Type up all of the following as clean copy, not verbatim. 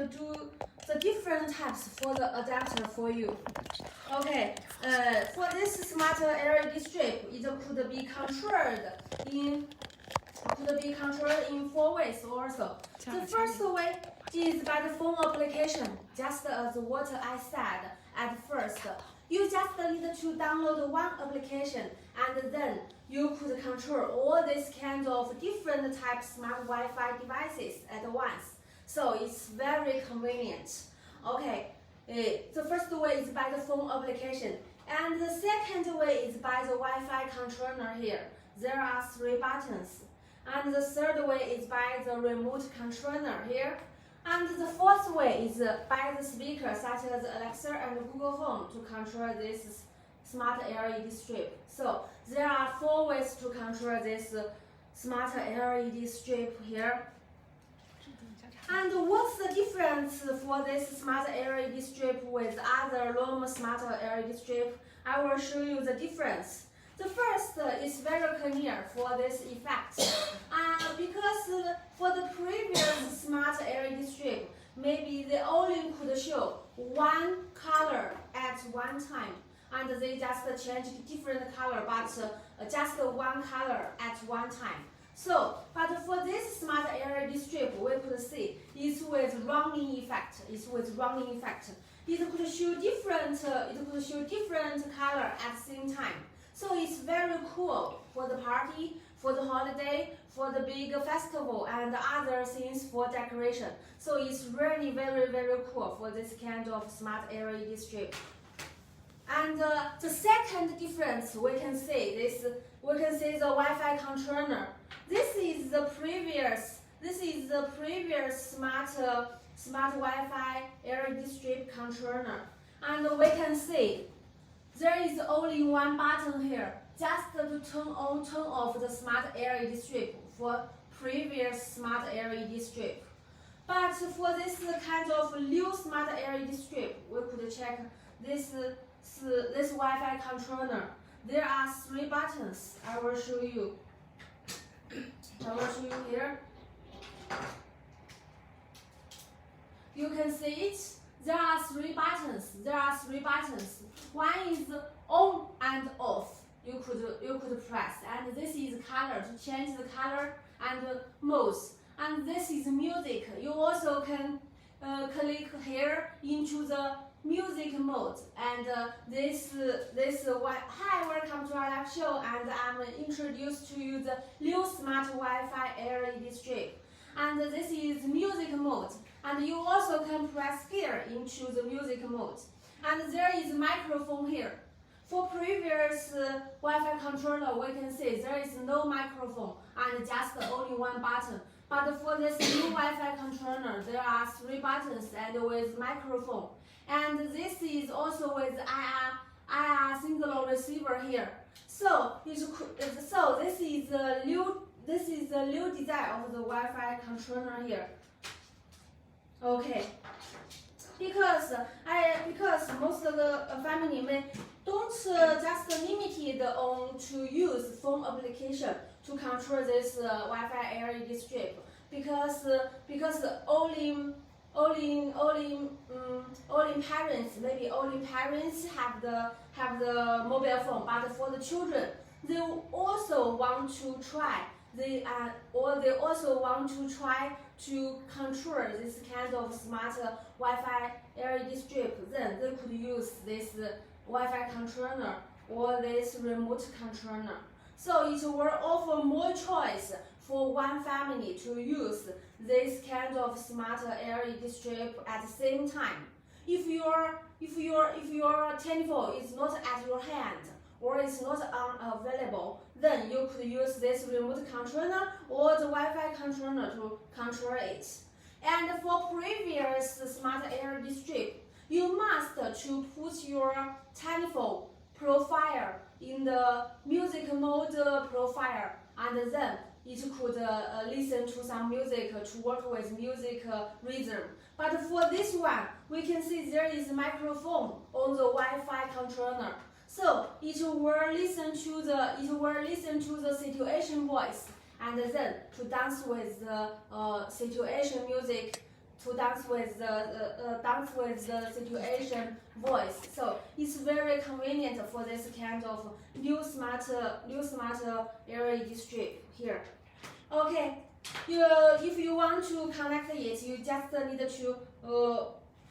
do the different types for the adapter for you. Okay, for this smart LED strip, it could be controlled in 4 ways also. The first way is by the phone application, just as what I said at first. You just need to download one application and then you could control all these kind of different type smart Wi-Fi devices at once. So it's very convenient. Okay, the first way is by the phone application. And the second way is by the Wi-Fi controller here. There are 3 buttons. And the third way is by the remote controller here. And the fourth way is by the speaker such as Alexa and Google Home to control this smart LED strip. So there are 4 ways to control this smart LED strip here. And what's the difference for this smart LED strip with other normal smart LED strip? I will show you the difference. The first is very clear for this effect. Because for the previous smart LED strip, maybe they only could show one color at one time. And they just changed different color, but just one color at one time. So, but for this smart LED strip, we could see it's with rounding effect. It could show different color at the same time. So it's very cool for the party, for the holiday, for the big festival, and other things for decoration. So it's really very, very cool for this kind of smart LED strip. And the second difference we can see the Wi-Fi controller. This is the previous smart Wi-Fi LED strip controller, and we can see there is only one button here, just to turn on, turn off the smart LED strip for previous smart LED strip. But for this kind of new smart LED strip, we could check this Wi-Fi controller. There are 3 buttons. I will show you here. You can see it. There are 3 buttons. One is on and off. You could press, and this is color to change the color and modes. And this is music. You also can click here into the music mode. And hi, welcome to our live show. And I'm introduced to you the new smart Wi-Fi LED strip. And this is music mode. And you also can press here into the music mode. And there is a microphone here. For previous Wi-Fi controller, we can see there is no microphone and just only one button. But for this new Wi-Fi controller, there are 3 buttons and with microphone. And this is also with IR single receiver here. So this is the new design of the Wi-Fi controller here. Okay, because most of the family don't just limited on to use phone application to control this Wi-Fi LED strip, because only parents have the mobile phone, but for the children they also want to try. They also want to try to control this kind of smart Wi-Fi LED strip. Then they could use this Wi-Fi controller or this remote controller. So it will offer more choice for one family to use this kind of smart LED strip at the same time. If your telephone is not at your hand or is not unavailable, then you could use this remote controller or the Wi-Fi controller to control it. And for previous smart LED strip, you must to put your telephone profile in the music mode profile, and then it could listen to some music to work with music rhythm. But for this one, we can see there is a microphone on the Wi-Fi controller. So it will listen to the situation voice, and then to dance with the situation music to dance with the situation voice. So it's very convenient for this kind of new smart LED strip here. Okay, if you want to connect it, you just need to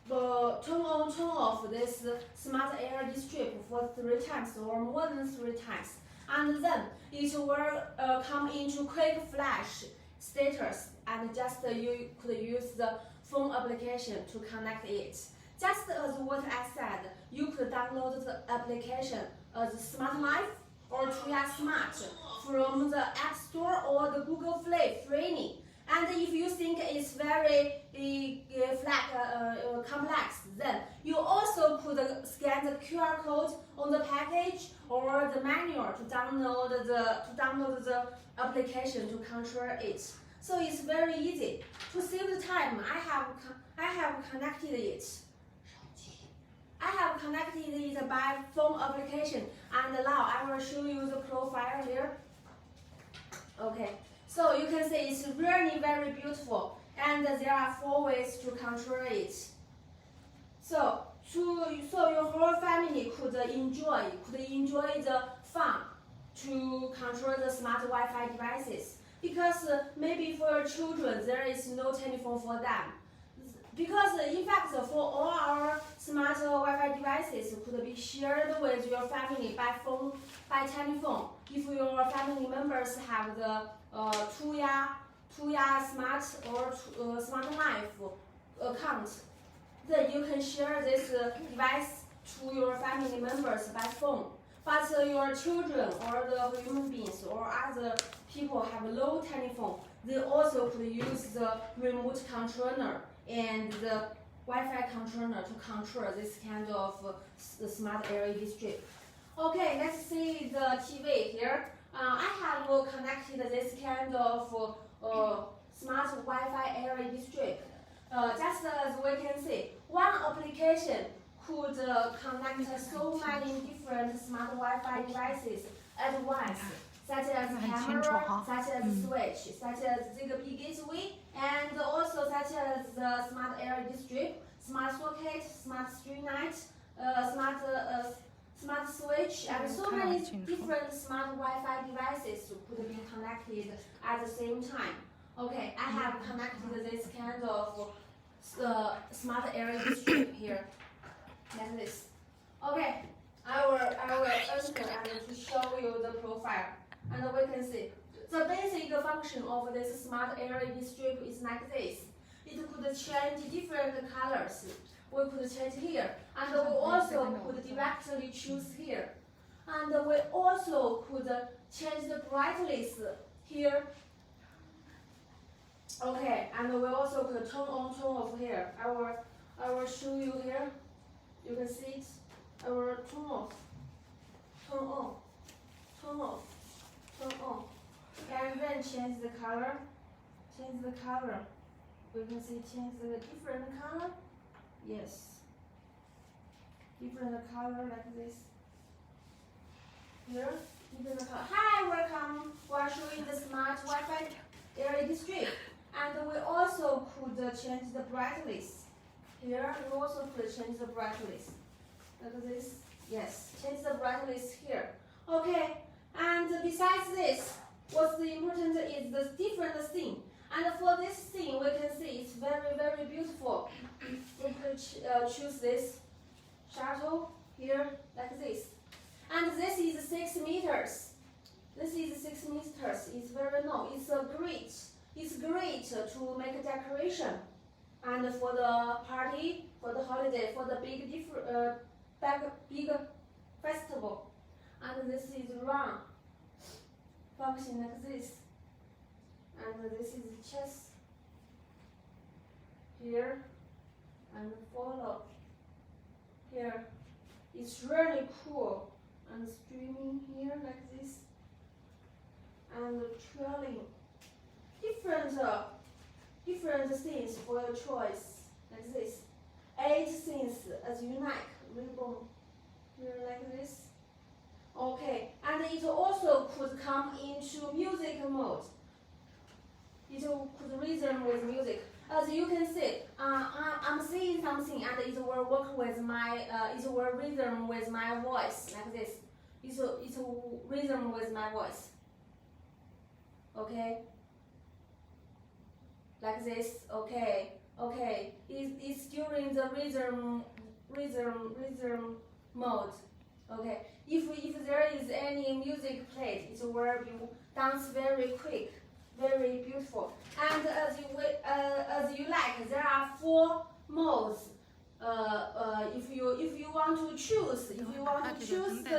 turn on, turn off this smart LED strip for 3 times or more than 3 times, and then it will come into quick flash status, and just you could use the phone application to connect it. Just as what I said, you could download the application as Smart Life or Tuya Smart from the App Store or the Google Play free. And if you think it's very complex, then you also could scan the QR code on the package or the manual to download the application to control it. So it's very easy. To save the time, I have connected it. I have connected it by phone application, and now I will show you the profile here. Okay, so you can see it's really very beautiful, and there are 4 ways to control it. So your whole family could enjoy the fun to control the smart Wi-Fi devices. Because maybe for your children there is no telephone for them. Because in fact for all our smart Wi-Fi devices could be shared with your family by telephone. If your family members have the tuya Smart or Smart Life account, then you can share this device to your family members by phone. But your children or the human beings or other people have low telephone, they also could use the remote controller and the Wi-Fi controller to control this kind of the smart LED strip. Okay, let's see the TV here. I have connected this kind of smart Wi-Fi LED strip. Just as we can see, one application could connect so many different smart Wi-Fi devices at once, such as camera, such as switch, such as Rgb gateway, and also such as the smart LED strip, smart socket, smart string light, smart switch, and so many different smart Wi-Fi devices could be connected at the same time. Okay, I have connected this kind of smart LED strip here, like this. Okay, I will enter and to show you the profile, and we can see the basic function of this smart LED strip is like this. It could change different colors. We could change here, and we also could directly choose here, and we also could change the brightness here. Okay, and we also could turn on, turn off here. I will show you here. You can see it. I will turn off, turn on, turn off, turn on, and then change the color. Change the color. We can see change the different color. Yes. Different color like this. Here, different color. Hi, welcome. We are showing the smart Wi-Fi LED strip. And we also could change the brightness. Here, we also could change the brightness. Like this. Yes, change the brightness here. Okay, and besides this, what's the important is the different thing. And for this thing, we can see it's very, very beautiful. We could choose this shuttle here, like this. And this is 6 meters. This is 6 meters. It's very long. It's great. It's great to make a decoration. And for the party, for the holiday, for the big festival. And this is round. Function like this. And this is chest here, and follow here. It's really cool, and streaming here like this, and trailing different things for your choice like this. 8 things as unique ribbon here like this. Okay, and it also could come into music mode. It could rhythm with music. As you can see, I'm saying something and it will work with my, it will rhythm with my voice, like this. It's a rhythm with my voice. Okay? Like this, okay, okay. It's during the rhythm mode. Okay. If there is any music played, it will be dance very quick, very beautiful. And as you like, there are 4 modes. If you want to choose, the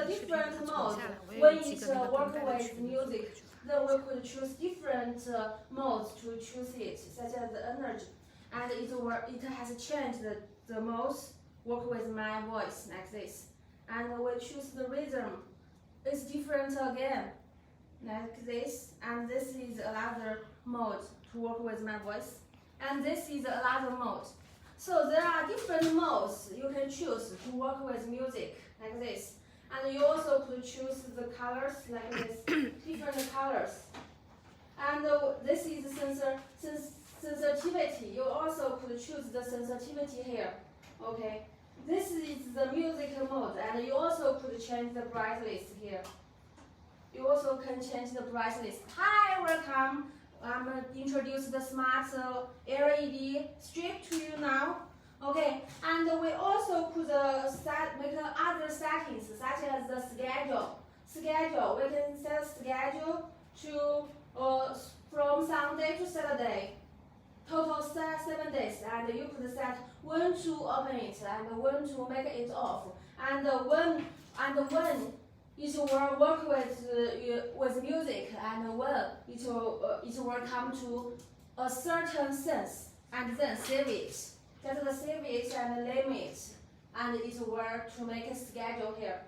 different modes when it works with music, then we could choose different modes to choose it, such as the energy, and it has changed the modes. Work with my voice like this, and we choose the rhythm. It's different again, like this, and this is another mode to work with my voice, and this is another mode. So there are different modes you can choose to work with music, like this. And you also could choose the colors, like this, different colors. And this is sensitivity. You also could choose the sensitivity here. Okay. This is the music mode, and you also could change the brightness here. You also can change the brightness. Hi, welcome. I'm introduce the smart LED strip to you now. Okay, and we also could make other settings such as the schedule. Schedule, we can set schedule to from Sunday to Saturday. Total 7 days, and you could set when to open it and when to make it off, and when it will work with music, and when it will come to a certain sense, and then save it. Just save it and name it, and it will to make a schedule here.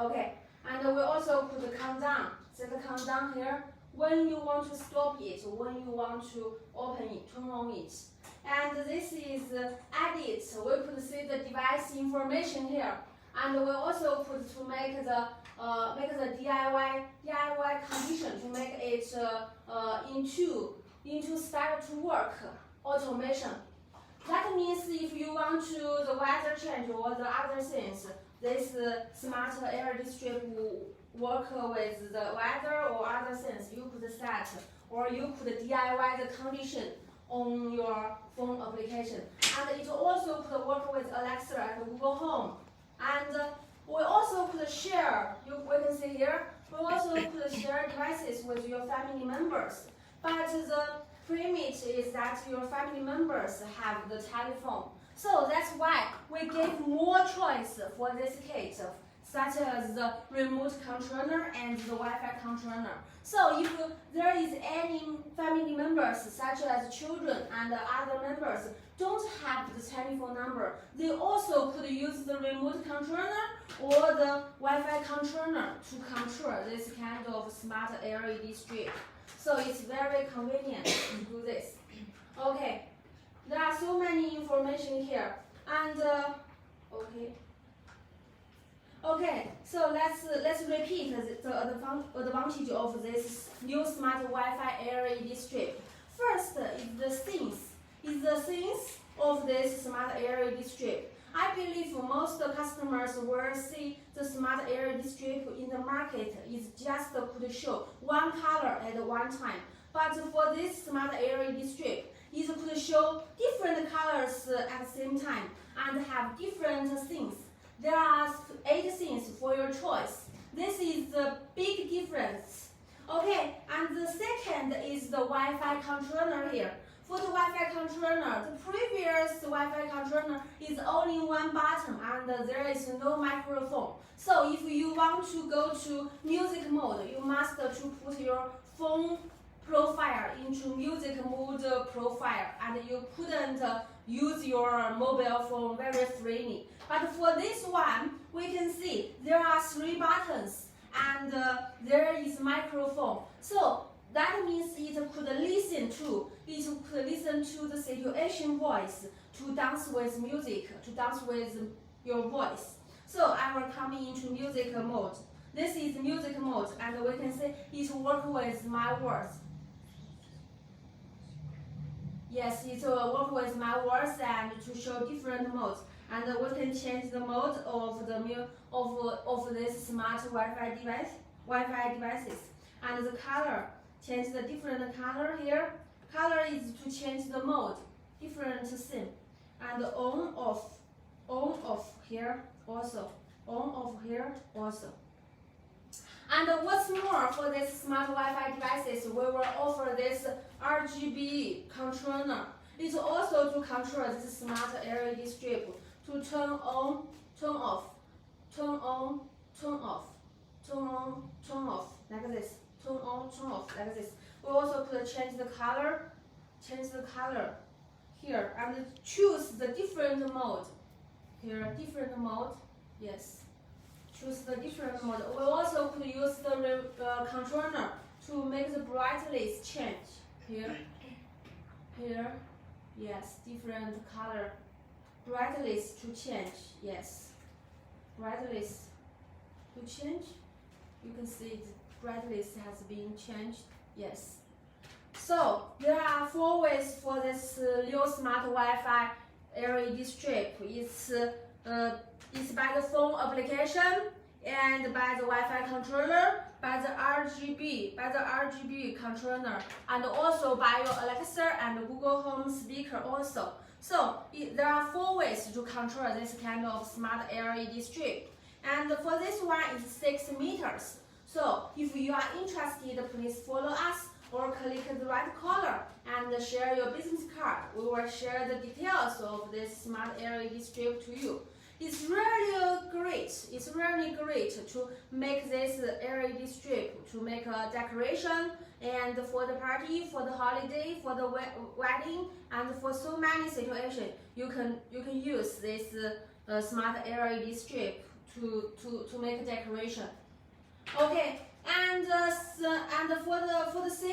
Okay, and we also put count down. Set the countdown here. When you want to stop it, when you want to open it, turn on it. And this is edit. We could see the device information here. And we also put to make the DIY condition to make it into start to work automation. That means if you want to the weather change or the other things, this smart LED strip will work with the weather or other things you could set, or you could DIY the condition on your phone application. And it also could work with Alexa and Google Home. And we also could share, we can see here, we also could share devices with your family members. But the premise is that your family members have the telephone. So that's why we give more choice for this kit, such as the remote controller and the Wi-Fi controller. So if there is any family members, such as children and other members, don't have the telephone number, they also could use the remote controller or the Wi-Fi controller to control this kind of smart LED strip. So it's very convenient to do this. Okay, there are so many information here, and okay, so let's repeat the advantage of this new smart Wi-Fi LED strip. First is the things of this smart LED strip. I believe most customers will see the smart LED strip in the market is just could show one color at one time. But for this smart LED strip, it could show different colors at the same time and have different things. There are 8 things for your choice. This is the big difference. Okay, and the second is the Wi-Fi controller here. For the Wi-Fi controller, the previous Wi-Fi controller is only one button and there is no microphone. So if you want to go to music mode, you must to put your phone profile into music mode profile, and you couldn't use your mobile phone very freely. But for this one, we can see there are 3 buttons and there is microphone. So that means it could listen to the situation voice to dance with music, to dance with your voice. So I will come into music mode. This is music mode, and we can see it works with my words. Yes, it work with my words and to show different modes. And we can change the mode of this smart Wi-Fi devices. And the color, change the different color here. Color is to change the mode, different thing. And on off here also, on off here also. And what's more, for this smart Wi-Fi devices, we will offer this Rgb Controller. It's also to control this smart LED strip to turn on, turn off, turn on, turn off, turn on, turn off, like this. Turn on, turn off, like this. We also could change the color here, and choose the different mode. Here, different mode, yes. Choose the different mode. We also could use the controller to make the brightness change. Here, yes, different color. Brightness to change, yes. Brightness to change. You can see the brightness has been changed, yes. So there are 4 ways for this new smart Wi-Fi LED strip. It's by the phone application and by the Wi-Fi controller, by the RGB controller, and also by your Alexa and Google Home speaker also. So there are 4 ways to control this kind of smart LED strip. And for this one, it's 6 meters. So if you are interested, please follow us or click the right color and share your business card. We will share the details of this smart LED strip to you. It's really great. It's really great to make this LED strip, to make a decoration, and for the party, for the holiday, for the wedding, and for so many situations, you can use this smart LED strip to make a decoration. Okay, and for the same.